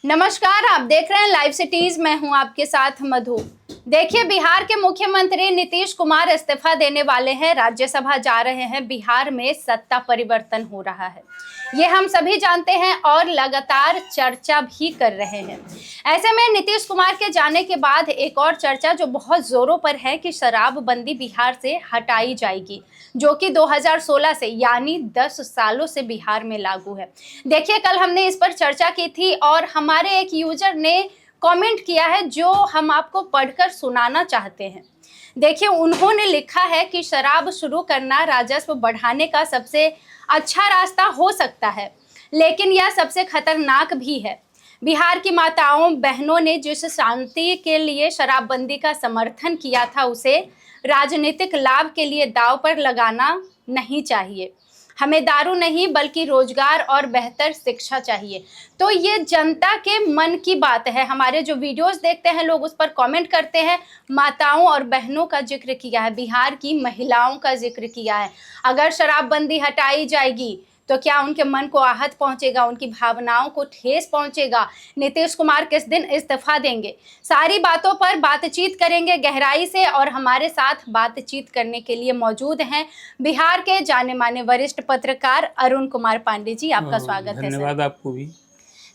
नमस्कार, आप देख रहे हैं लाइव सिटीज। मैं हूं आपके साथ मधु। देखिए, बिहार के मुख्यमंत्री नीतीश कुमार इस्तीफा देने वाले हैं, राज्यसभा जा रहे हैं। बिहार में सत्ता परिवर्तन हो रहा है, ये हम सभी जानते हैं और लगातार चर्चा भी कर रहे हैं। ऐसे में नीतीश कुमार के जाने के बाद एक और चर्चा जो बहुत जोरों पर है कि शराबबंदी बिहार से हटाई जाएगी, जो कि 2016 से यानी 10 सालों से बिहार में लागू है। देखिए, कल हमने इस पर चर्चा की थी और हमारे एक यूजर ने कमेंट किया है जो हम आपको पढ़कर सुनाना चाहते हैं। देखिए, उन्होंने लिखा है कि शराब शुरू करना राजस्व बढ़ाने का सबसे अच्छा रास्ता हो सकता है, लेकिन यह सबसे खतरनाक भी है। बिहार की माताओं बहनों ने जिस शांति के लिए शराबबंदी का समर्थन किया था, उसे राजनीतिक लाभ के लिए दांव पर लगाना नहीं चाहिए। हमें दारू नहीं बल्कि रोजगार और बेहतर शिक्षा चाहिए। तो ये जनता के मन की बात है। हमारे जो वीडियोस देखते हैं लोग उस पर कमेंट करते हैं। माताओं और बहनों का जिक्र किया है, बिहार की महिलाओं का जिक्र किया है। अगर शराबबंदी हटाई जाएगी तो क्या उनके मन को आहत पहुंचेगा, उनकी भावनाओं को ठेस पहुंचेगा? नीतीश कुमार किस दिन इस्तीफा देंगे? सारी बातों पर बातचीत करेंगे गहराई से, और हमारे साथ बातचीत करने के लिए मौजूद हैं बिहार के जाने माने वरिष्ठ पत्रकार अरुण कुमार पांडे जी। आपका स्वागत है। धन्यवाद आपको भी।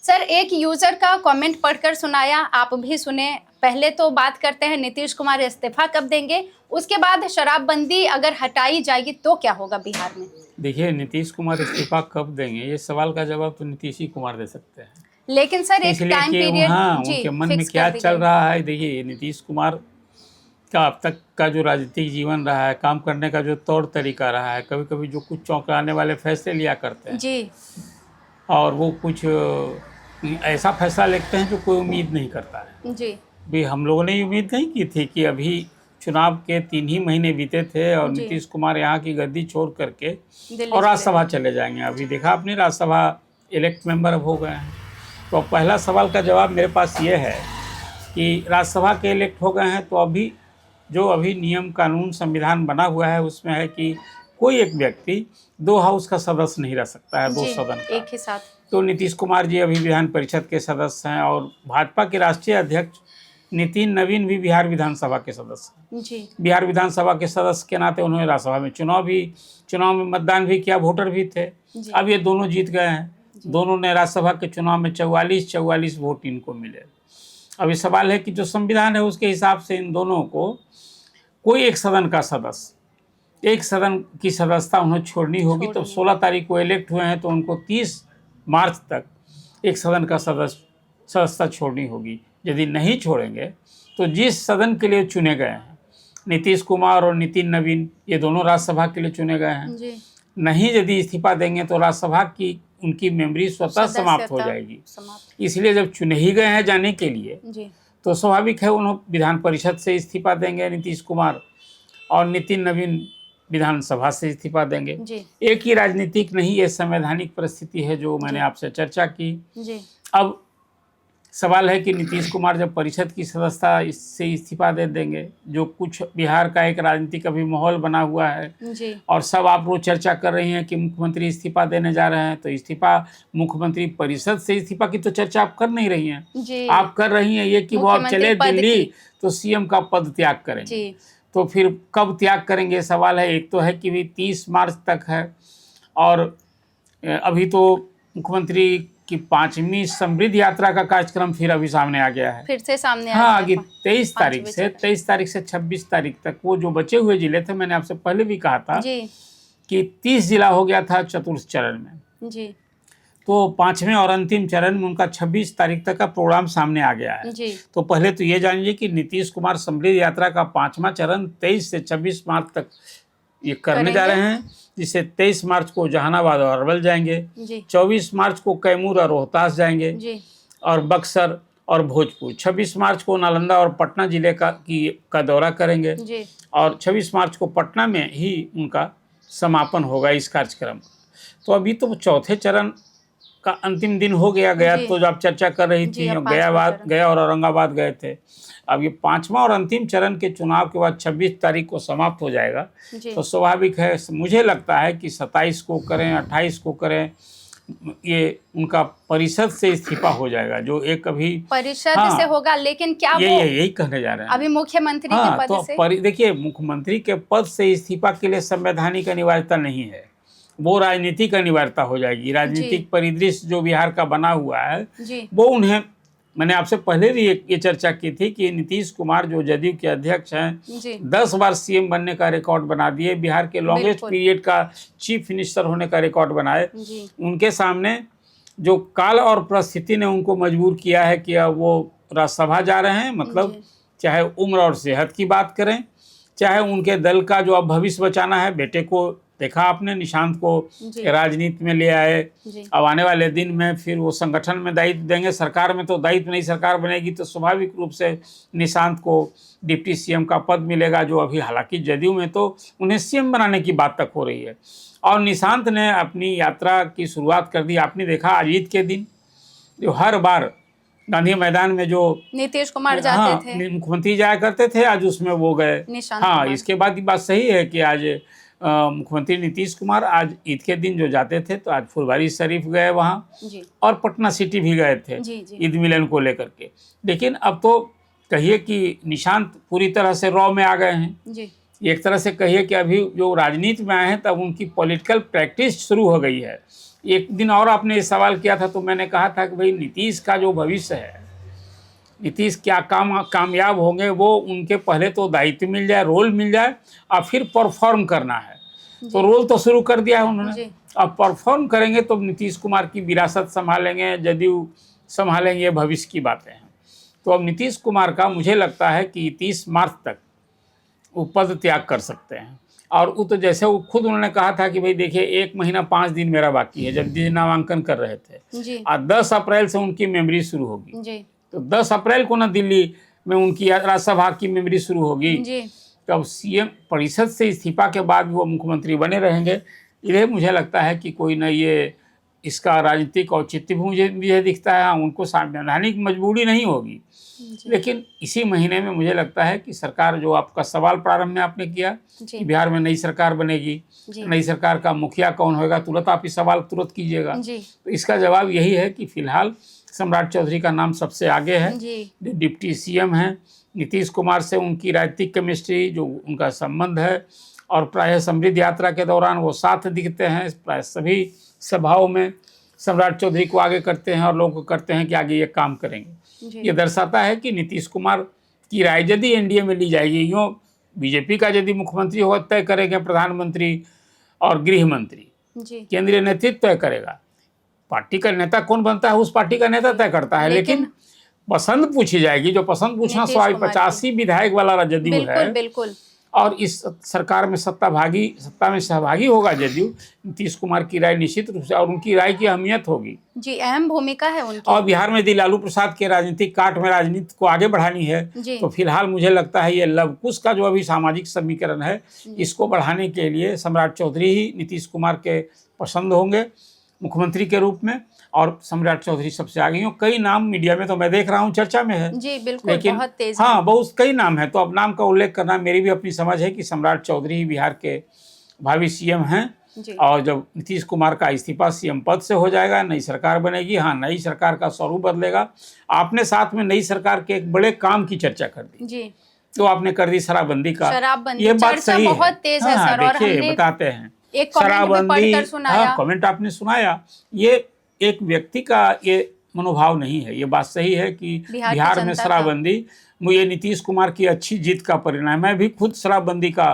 सर, एक यूजर का कमेंट पढ़कर सुनाया, आप भी सुने। पहले तो बात करते हैं, नीतीश कुमार इस्तीफा कब देंगे, उसके बाद शराबबंदी अगर हटाई जाएगी तो क्या होगा बिहार में? देखिए, नीतीश कुमार इस्तीफा कब देंगे, ये सवाल का जवाब तो नीतीश ही कुमार दे सकते हैं। लेकिन सर एक टाइम पीरियड उनके मन में क्या चल रहा है। देखिए, नीतीश कुमार का अब तक का जो राजनीतिक जीवन रहा है, काम करने का जो तौर तरीका रहा है, कभी कभी जो कुछ चौंकाने वाले फैसले लिया करते हैं जी, और वो कुछ ऐसा फैसला लेते हैं जो कोई उम्मीद नहीं करता है जी। भी हम लोगों ने उम्मीद नहीं की थी कि अभी चुनाव के 3 ही महीने बीते थे और नीतीश कुमार यहाँ की गद्दी छोड़ करके और राज्यसभा चले जाएंगे। अभी देखा आपने, राज्यसभा इलेक्ट मेंबर अब हो गए हैं। तो पहला सवाल का जवाब मेरे पास ये है कि राज्यसभा के इलेक्ट हो गए हैं तो अभी जो नियम कानून संविधान बना हुआ है उसमें है कि कोई एक व्यक्ति 2 हाउस का सदस्य नहीं रह सकता है, 2 सदन का एक ही साथ। तो नीतीश कुमार जी अभी विधान परिषद के सदस्य हैं और भाजपा के राष्ट्रीय अध्यक्ष नितिन नवीन भी बिहार विधानसभा के सदस्य जी। बिहार विधानसभा के सदस्य के नाते उन्होंने राज्यसभा में चुनाव में मतदान भी किया, वोटर भी थे। अब ये दोनों जीत गए हैं। दोनों ने राज्यसभा के चुनाव में 44 वोट इनको मिले। अभी सवाल है कि जो संविधान है उसके हिसाब से इन दोनों को कोई एक सदन का सदस्य, एक सदन की सदस्यता उन्हें छोड़नी होगी। तो 16 तारीख को इलेक्ट हुए हैं तो उनको 30 मार्च तक एक सदन का सदस्यता छोड़नी होगी। यदि नहीं छोड़ेंगे तो जिस सदन के लिए चुने गए हैं, नीतीश कुमार और नितिन नवीन ये दोनों राज्यसभा के लिए चुने गए हैं जी। नहीं यदि इस्तीफा देंगे तो राज्यसभा की उनकी मेमोरी स्वतः समाप्त हो जाएगी। इसलिए जब चुने ही गए हैं जाने के लिए जी। तो स्वाभाविक है उन्होंने विधान परिषद से इस्तीफा देंगे नीतीश कुमार, और नितिन नवीन विधानसभा से इस्तीफा देंगे जी। एक ही राजनीतिक नहीं, ये संवैधानिक परिस्थिति है जो मैंने आपसे चर्चा की जी। अब सवाल है कि नीतीश कुमार जब परिषद की सदस्यता इससे इस्तीफा दे देंगे, जो कुछ बिहार का एक राजनीतिक अभी माहौल बना हुआ है जी। और सब आप लोग चर्चा कर रही हैं कि मुख्यमंत्री इस्तीफा देने जा रहे हैं, तो इस्तीफा मुख्यमंत्री परिषद से इस्तीफा की तो चर्चा आप कर नहीं रही हैं। आप कर रही हैं ये कि वो आप चले दिल्ली तो सीएम का पद त्याग करेंगे। तो फिर कब त्याग करेंगे सवाल है। एक तो है कि भी 30 मार्च तक है और अभी तो मुख्यमंत्री कि 5वीं समृद्ध यात्रा का कार्यक्रम फिर अभी सामने आ गया है, फिर से सामने आगे 23 तारीख से 26 तारीख तक वो जो बचे हुए जिले थे, मैंने आपसे पहले भी कहा था जी। कि 30 जिला हो गया था चतुर्थ चरण में जी। तो 5वें और अंतिम चरण में उनका 26 तारीख तक का प्रोग्राम सामने आ गया है जी। तो पहले तो ये जानिए कि नीतीश कुमार समृद्ध यात्रा का 5वां चरण 23 से 26 मार्च तक ये करने जा रहे हैं, जिससे 23 मार्च को जहानाबाद और अरवल जाएंगे, 24 मार्च को कैमूर और रोहतास जाएंगे और बक्सर और भोजपुर, 26 मार्च को नालंदा और पटना जिले का दौरा करेंगे और 26 मार्च को पटना में ही उनका समापन होगा इस कार्यक्रम। तो अभी तो 4थे चरण का अंतिम दिन हो गया तो जो आप चर्चा कर रही थी, गया और औरंगाबाद गए थे। अब ये 5वां और अंतिम चरण के चुनाव के बाद 26 तारीख को समाप्त हो जाएगा। तो स्वाभाविक है, मुझे लगता है कि 27 को करें, 28 को करें, ये उनका परिषद से इस्तीफा हो जाएगा, जो एक अभी परिषद हाँ, से होगा, लेकिन क्या वो यही कहने जा रहे हैं अभी मुख्यमंत्री के पद तो से? देखिए, मुख्यमंत्री के पद से इस्तीफा के लिए संवैधानिक अनिवार्यता नहीं है, वो राजनीतिक अनिवार्यता हो जाएगी। राजनीतिक परिदृश्य जो बिहार का बना हुआ है वो उन्हें, मैंने आपसे पहले भी ये चर्चा की थी कि नीतीश कुमार जो जदयू के अध्यक्ष हैं 10 बार सीएम बनने का रिकॉर्ड बना दिए, बिहार के लॉन्गेस्ट पीरियड का चीफ मिनिस्टर होने का रिकॉर्ड बनाए। उनके सामने जो काल और परिस्थिति ने उनको मजबूर किया है कि अब वो राज्यसभा जा रहे हैं, मतलब चाहे उम्र और सेहत की बात करें, चाहे उनके दल का जो अब भविष्य बचाना है, बेटे को देखा आपने, निशांत को राजनीति में ले आए, अब आने वाले दिन में फिर वो संगठन में दायित्व देंगे, सरकार में तो दायित्व नहीं, सरकार बनेगी तो स्वाभाविक रूप से निशांत को डिप्टी सीएम का पद मिलेगा, जो अभी हालांकि जदयू में तो उन्हें सीएम बनाने की बात तक हो रही है। और निशांत ने अपनी यात्रा की शुरुआत कर दी, आपने देखा आज ईद के दिन जो हर बार गांधी मैदान में जो नीतीश कुमार जाते थे, मुख्यमंत्री जाया करते थे, आज उसमें वो गए। हाँ, इसके बाद की बात सही है कि आज मुख्यमंत्री नीतीश कुमार आज ईद के दिन जो जाते थे तो आज फुलवारी शरीफ गए वहाँ, और पटना सिटी भी गए थे ईद मिलन को लेकर के। लेकिन अब तो कहिए कि निशांत पूरी तरह से रॉ में आ गए हैं, एक तरह से कहिए कि अभी जो राजनीति में आए हैं तब उनकी पॉलिटिकल प्रैक्टिस शुरू हो गई है। एक दिन और आपने ये सवाल किया था तो मैंने कहा था कि भाई नीतीश का जो भविष्य है, नीतीश क्या कामयाब होंगे, वो उनके पहले तो दायित्व मिल जाए, रोल मिल जाए, और फिर परफॉर्म करना है। तो रोल तो शुरू कर दिया है उन्होंने, अब परफॉर्म करेंगे तो नीतीश कुमार की विरासत संभालेंगे, जदयू संभालेंगे, ये भविष्य की बातें हैं। तो अब नीतीश कुमार का मुझे लगता है कि 30 मार्च तक वो पद त्याग कर सकते हैं। और वो तो जैसे वो खुद उन्होंने कहा था कि भाई देखिए 1 महीना 5 दिन मेरा बाकी है, जब नामांकन कर रहे थे, और 10 अप्रैल से उनकी मेमोरी शुरू होगी, तो 10 अप्रैल को ना दिल्ली में उनकी राज्यसभा की मेमोरी शुरू होगी, तब सीएम परिषद से इस्तीफा के बाद वो मुख्यमंत्री बने रहेंगे। इधर मुझे लगता है कि कोई ना ये इसका राजनीतिक औचित्य भी मुझे दिखता है। उनको संवैधानिक मजबूरी नहीं होगी, लेकिन इसी महीने में मुझे लगता है कि सरकार, जो आपका सवाल प्रारंभ में आपने किया कि बिहार में नई सरकार बनेगी, नई सरकार का मुखिया कौन होगा, तुरंत आप इस सवाल तुरंत कीजिएगा। तो इसका जवाब यही है कि फिलहाल सम्राट चौधरी का नाम सबसे आगे है, जो डिप्टी सीएम हैं। नीतीश कुमार से उनकी राजनीतिक केमिस्ट्री, जो उनका संबंध है, और प्रायः समृद्ध यात्रा के दौरान वो साथ दिखते हैं, प्राय सभी सभाओं में सम्राट चौधरी को आगे करते हैं और लोगों को करते हैं कि आगे ये काम करेंगे। ये दर्शाता है कि नीतीश कुमार की राय यदि एनडीए में ली जाएगी, यूँ बीजेपी का यदि मुख्यमंत्री होगा तय करेंगे प्रधानमंत्री और गृह मंत्री, केंद्रीय नेतृत्व तय करेगा। पार्टी का नेता कौन बनता है उस पार्टी का नेता तय करता है, लेकिन पसंद पूछी जाएगी, जो पसंद पूछना 85 विधायक वाला जदयू है, बिल्कुल। और इस सरकार में सत्ता में सहभागी होगा जदयू, नीतीश कुमार की राय निश्चित रूप से, और उनकी राय की अहमियत होगी, अहम भूमिका है उनकी। और बिहार में यदि लालू प्रसाद के राजनीतिक काट में राजनीति को आगे बढ़ानी है तो फिलहाल मुझे लगता है ये लव कुश का जो अभी सामाजिक समीकरण है, इसको बढ़ाने के लिए सम्राट चौधरी ही नीतीश कुमार के पसंद होंगे मुख्यमंत्री के रूप में, और सम्राट चौधरी सबसे आगे हैं। कई नाम मीडिया में तो मैं देख रहा हूँ चर्चा में है, बिल्कुल, लेकिन बहुत तेज हाँ, बहुत कई नाम है, तो अब नाम का उल्लेख करना मेरी भी अपनी समझ है कि सम्राट चौधरी ही बिहार के भावी सीएम हैं। और जब नीतीश कुमार का इस्तीफा सीएम पद से हो जाएगा, नई सरकार बनेगी, हाँ, नई सरकार का स्वरूप बदलेगा। आपने साथ में नई सरकार के एक बड़े काम की चर्चा कर दी, तो आपने कर दी शराबबंदी का, ये बात सही है, बहुत तेज है सर, और हमने बताते हैं शराबबंदी, हाँ, कमेंट आपने सुनाया, ये एक व्यक्ति का ये मनोभाव नहीं है, ये बात सही है कि बिहार में शराबबंदी ये नीतीश कुमार की अच्छी जीत का परिणाम। मैं भी खुद शराबबंदी का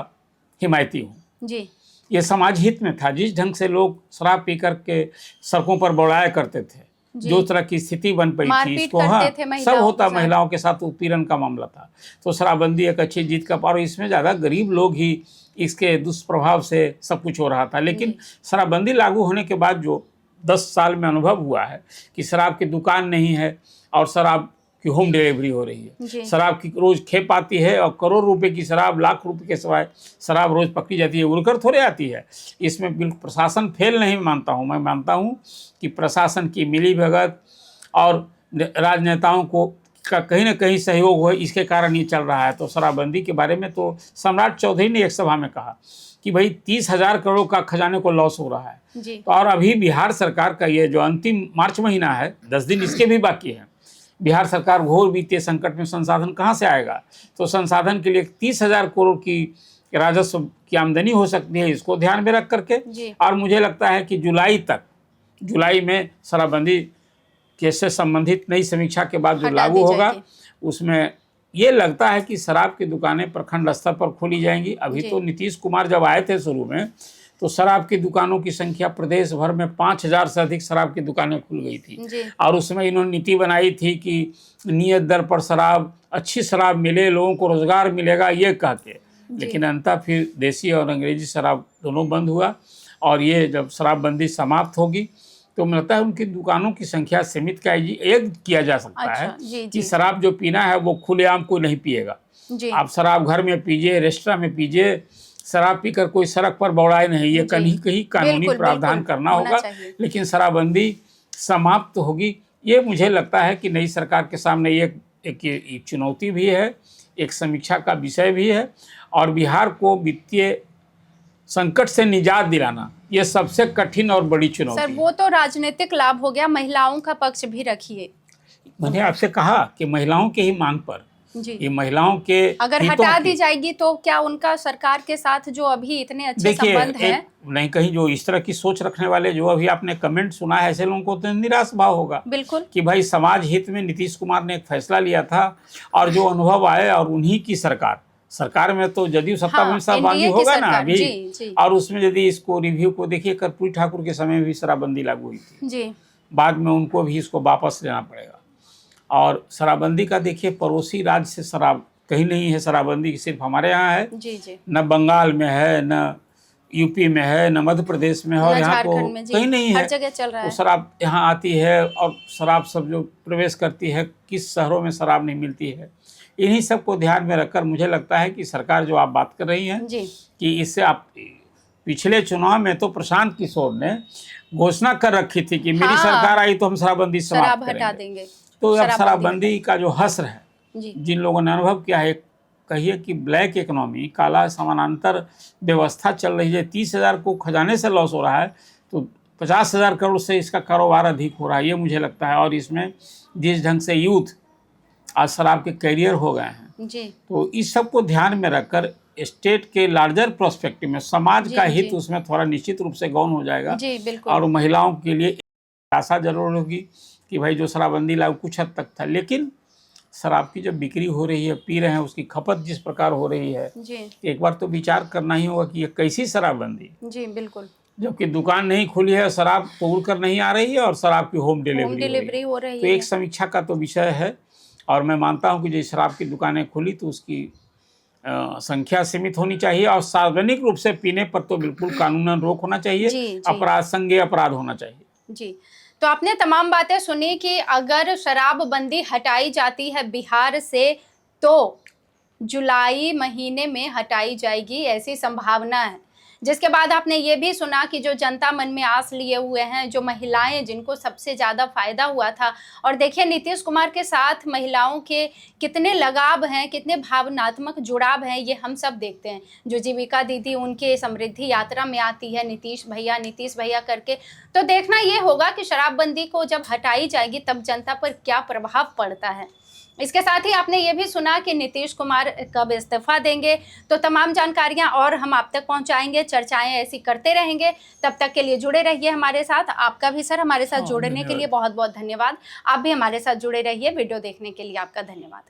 हिमायती हूँ, ये समाज हित में था। जिस ढंग से लोग शराब पी कर के सड़कों पर बौड़ाया करते थे, जो तरह की स्थिति बन पई थी, इसको हाँ सब होता, महिलाओं के साथ उत्पीड़न का मामला था, तो शराबबंदी एक अच्छी जीत का, और इसमें ज़्यादा गरीब लोग ही इसके दुष्प्रभाव से सब कुछ हो रहा था। लेकिन शराबबंदी लागू होने के बाद जो 10 साल में अनुभव हुआ है कि शराब की दुकान नहीं है और शराब की होम डिलीवरी हो रही है, शराब की रोज़ खेप आती है, और करोड़ रुपए की शराब, लाख रुपए के सिवाय शराब रोज़ पकड़ी जाती है, उड़कर थोड़े आती है। इसमें बिल्कुल प्रशासन फेल नहीं मानता हूँ, मैं मानता हूँ कि प्रशासन की मिलीभगत और राजनेताओं को का कहीं ना कहीं सहयोग हो, इसके कारण ये चल रहा है। तो शराबबंदी के बारे में तो सम्राट चौधरी ने एक सभा में कहा कि भाई 30,000 करोड़ का खजाने को लॉस हो रहा है। जी। तो और अभी बिहार सरकार का ये जो अंतिम मार्च महीना है, 10 दिन इसके भी बाकी हैं। बिहार सरकार घोर वित्तीय संकट में, संसाधन कहाँ से आएगा? तो संसाधन के लिए 30,000 करोड़ की राजस्व की आमदनी हो सकती है, इसको ध्यान में रख करके। और मुझे लगता है कि जुलाई में शराबबंदी से संबंधित नई समीक्षा के बाद जो लागू होगा, उसमें ये लगता है कि शराब की दुकानें प्रखंड स्तर पर खोली जाएंगी। अभी तो नीतीश कुमार जब आए थे शुरू में, तो शराब की दुकानों की संख्या प्रदेश भर में 5,000 से अधिक शराब की दुकानें खुल गई थी। और उसमें इन्होंने नीति बनाई थी कि नियत दर पर शराब, अच्छी शराब मिले, लोगों को रोजगार मिलेगा, ये कह के। लेकिन अंततः फिर देसी और अंग्रेजी शराब दोनों बंद हुआ। और ये जब शराबबंदी समाप्त होगी तो मुझे लगता है उनकी दुकानों की संख्या सीमित किया जा सकता है कि शराब जो पीना है वो खुलेआम कोई नहीं पिएगा। आप शराब घर में पीजिए, रेस्टोरेंट में पीजिए, शराब पीकर कोई सड़क पर बौड़ाए नहीं, ये कहीं कानूनी प्रावधान करना होगा। लेकिन शराबबंदी समाप्त होगी, ये मुझे लगता है कि नई सरकार के सामने एक चुनौती भी है, एक समीक्षा का विषय भी है। और बिहार को वित्तीय संकट से निजात दिलाना ये सबसे कठिन और बड़ी चुनौती है। सर, वो तो राजनीतिक लाभ हो गया, महिलाओं का पक्ष भी रखिए। मैंने आपसे कहा कि महिलाओं के ही मांग पर, ये महिलाओं के अगर हटा दी जाएगी तो क्या उनका सरकार के साथ जो अभी इतने अच्छे संबंध हैं, नहीं, कहीं जो इस तरह की सोच रखने वाले, जो अभी आपने कमेंट सुना है, ऐसे लोगों को तो निराश भाव होगा। बिल्कुल, कि भाई समाज हित में नीतीश कुमार ने एक फैसला लिया था और जो अनुभव आए, और उन्हीं की सरकार में तो जदयू सत्ता में सहभागी होगा ना अभी। जी। और उसमें यदि इसको रिव्यू को देखिए, कर्पूरी ठाकुर के समय भी शराबबंदी लागू हुई थी, बाद में उनको भी इसको वापस लेना पड़ेगा। और शराबबंदी का देखिए, पड़ोसी राज्य से शराब कहीं नहीं है, शराबबंदी सिर्फ हमारे यहाँ है। न बंगाल में है, न यूपी में है, न मध्य प्रदेश में है, और यहाँ तो कहीं नहीं है। हर जगह चल रहा है। तो शराब यहाँ आती है, और शराब सब जो प्रवेश करती है, किस शहरों में शराब नहीं मिलती है, इन्हीं सब को ध्यान में रखकर मुझे लगता है कि सरकार जो आप बात कर रही हैं कि इससे आप, पिछले चुनाव में तो प्रशांत किशोर ने घोषणा कर रखी थी कि मेरी सरकार आई तो हम शराबबंदी समाप्त हटा देंगे। तो अब शराबबंदी का जो हश्र है, जिन लोगों ने अनुभव किया है, कहिए कि ब्लैक इकोनॉमी, काला समानांतर व्यवस्था चल रही है, 30,000 को खजाने से लॉस हो रहा है, तो 50,000 करोड़ से इसका कारोबार अधिक हो रहा है, ये मुझे लगता है। और इसमें जिस ढंग से यूथ आज शराब के कैरियर हो गए हैं, तो इस सब को ध्यान में रखकर स्टेट के लार्जर प्रोस्पेक्टिव में समाज का हित उसमें थोड़ा निश्चित रूप से गौण हो जाएगा। और महिलाओं के लिए आशा जरूर होगी कि भाई जो शराबबंदी लागू कुछ हद तक था, लेकिन शराब की जब बिक्री हो रही है, पी रहे हैं, उसकी खपत जिस प्रकार हो रही है, एक बार तो विचार करना ही होगा कि ये कैसी शराबबंदी। बिल्कुल, जबकि दुकान नहीं खुली है, शराब तोड़ कर नहीं आ रही है, और शराब की होम डिलीवरी हो रही है। तो एक समीक्षा का तो विषय है। और मैं मानता हूं कि जो शराब की दुकानें खुली तो उसकी संख्या सीमित होनी चाहिए, और सार्वजनिक रूप से पीने पर तो बिल्कुल कानूनन रोक होना चाहिए। अपराध, संज्ञेय अपराध होना चाहिए। तो आपने तमाम बातें सुनी कि अगर शराबबंदी हटाई जाती है बिहार से तो जुलाई महीने में हटाई जाएगी, ऐसी संभावना है। जिसके बाद आपने ये भी सुना कि जो जनता मन में आस लिए हुए हैं, जो महिलाएं जिनको सबसे ज़्यादा फायदा हुआ था, और देखिए नीतीश कुमार के साथ महिलाओं के कितने लगाव हैं, कितने भावनात्मक जुड़ाव हैं, ये हम सब देखते हैं। जो जीविका दीदी उनके समृद्धि यात्रा में आती है, नीतीश भैया करके, तो देखना ये होगा कि शराबबंदी को जब हटाई जाएगी तब जनता पर क्या प्रभाव पड़ता है। इसके साथ ही आपने ये भी सुना कि नीतीश कुमार कब इस्तीफा देंगे, तो तमाम जानकारियां और हम आप तक पहुंचाएंगे, चर्चाएं ऐसी करते रहेंगे। तब तक के लिए जुड़े रहिए हमारे साथ। आपका भी सर हमारे साथ जुड़ने के लिए बहुत बहुत धन्यवाद। आप भी हमारे साथ जुड़े रहिए। वीडियो देखने के लिए आपका धन्यवाद।